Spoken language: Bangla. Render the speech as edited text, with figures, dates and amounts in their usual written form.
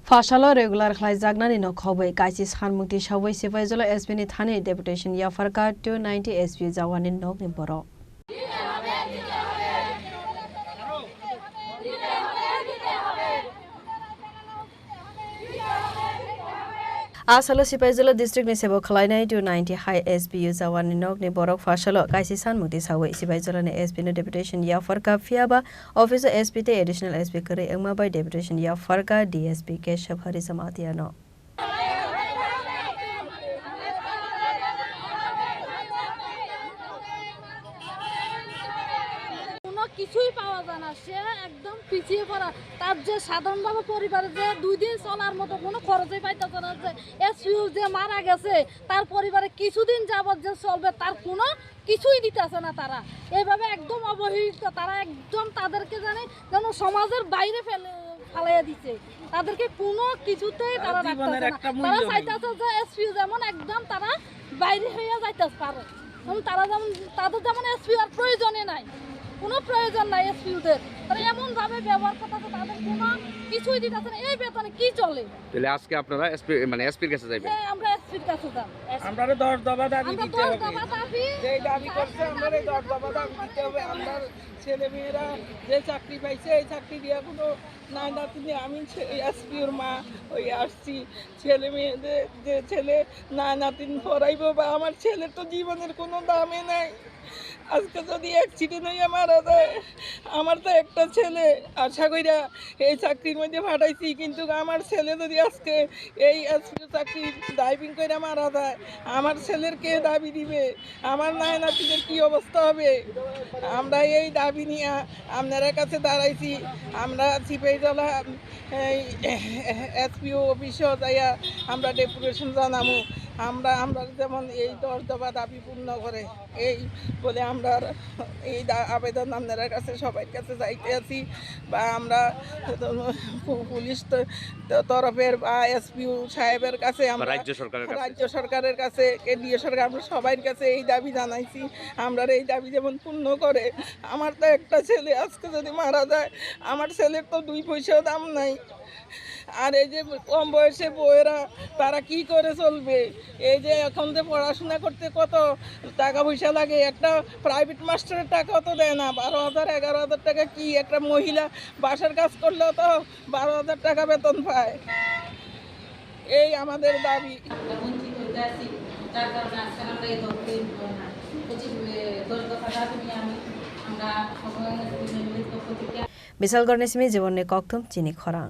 Fashalo regular khlai jagnani no khobai kaisi sanmukti sawai sifaijolo SB ni thani deputation ya farka 290 SB jawani nok ni boro Asalo sipaijolo district ni sebo khlainai 290 high SBU jawani nok ni borok fashalo kaisi sanmukti sawai sipaijolo ni SB no deputation ya farka fiaba officer SB te additional SB kare engma by deputation ya farka DSP ke shabhari samatiya no কিছুই পাওয়া যায় না সে একদম পিছিয়ে পড়া তার যে সাধারণভাবে পরিবারে যে 2 দিন চলার মতো কোনো খরচই পাইতেছে না যে এসইউ যে মারা গেছে তার পরিবারে কিছুদিন যাবত যে চলবে তার কোনো কিছুই দিতেছে না তারা এইভাবে একদম অবহেলিত তারা একদম তাদেরকে জানে যেন সমাজের বাইরে ফেলাইয়া দিচ্ছে তাদেরকে কোনো কিছুতেই তারা রাখতেছে না তারা চাইতেছে যে এসইউ যেমন একদম তারা বাইরে হয়ে যাইতে পারে তারা যেমন তাদের যেমন এসইউ আর প্রয়োজনে নাই কোনো প্রয়োজন নাই এসপিউদের তারা এমন ভাবে ব্যবহার করতেছে তাদের কোনো কিছুই দিতেছে না এই বেতনে কি চলে তাহলে আজকে আপনারা এসপি মানে এসপির কাছে যাবেন হ্যাঁ আমরা এসপির কাছে যাব আমরা 10 দফা দাবি দিতে হবে যেই দাবি করছে আমরা 10 দফা দাবি দিতে হবে আমরা ছেলে মেয়েরা যে চাকরি পাইছে এই চাকরি দিয়া কোনো না না তুমি আমি এসপির মা ওই আসছি ছেলে মেয়েদের যে ছেলে না নাতিন পড়াইবো বা আমার ছেলের তো জীবনের কোনো দামই নাই আজকে যদি অ্যাক্সিডেন্ট হয়ে মারা যায় আমার তো একটা ছেলে আশা কইরা এই চাকরির মধ্যে পাঠাইছি কিন্তু আমার ছেলে যদি আজকে এই চাকরি ড্রাইভিং করে মারা যায় আমার ছেলের কে দাবি দিবে আমার নাতিদের কি অবস্থা হবে আমরা এই দাবি নিয়ে আপনাদের কাছে দাঁড়াইছি আমরা সিপাহীজলা এই এসপিও অফিসে যাইয়া আমরা ডেপুটেশন জানাবো আমরা যেমন এই 10 দফা দাবি পূর্ণ করে এই বলে আমরা এই আবেদন আপনাদের কাছে সবার কাছে যাইতে আছি বা আমরা পুলিশ তরফের বা এসপিও সাহেবের কাছে আমরা রাজ্য সরকারের কাছে কেন্দ্রীয় সরকার আমরা সবার কাছে এই দাবি জানাইছি আমরা এই দাবি যেমন পূর্ণ করে আমার তো একটা ছেলে আজকে যদি মারা যায় আমার ছেলের তো 2 পয়সাও দাম নাই আর এই যে কম বয়সে বউয়েরা তারা কি করে চলবে এই যে এখন যে পড়াশোনা করতে কত টাকা পয়সা লাগে একটা প্রাইভেট মাস্টারের টাকাও তো দেয় না 12,000 11,000 টাকা কি একটা মহিলা বাসার কাজ করলেও তো 12,000 টাকা বেতন পায় এই আমাদের দাবি বিশাল গণেশমি জীবনে কক্তম চিনি খরাং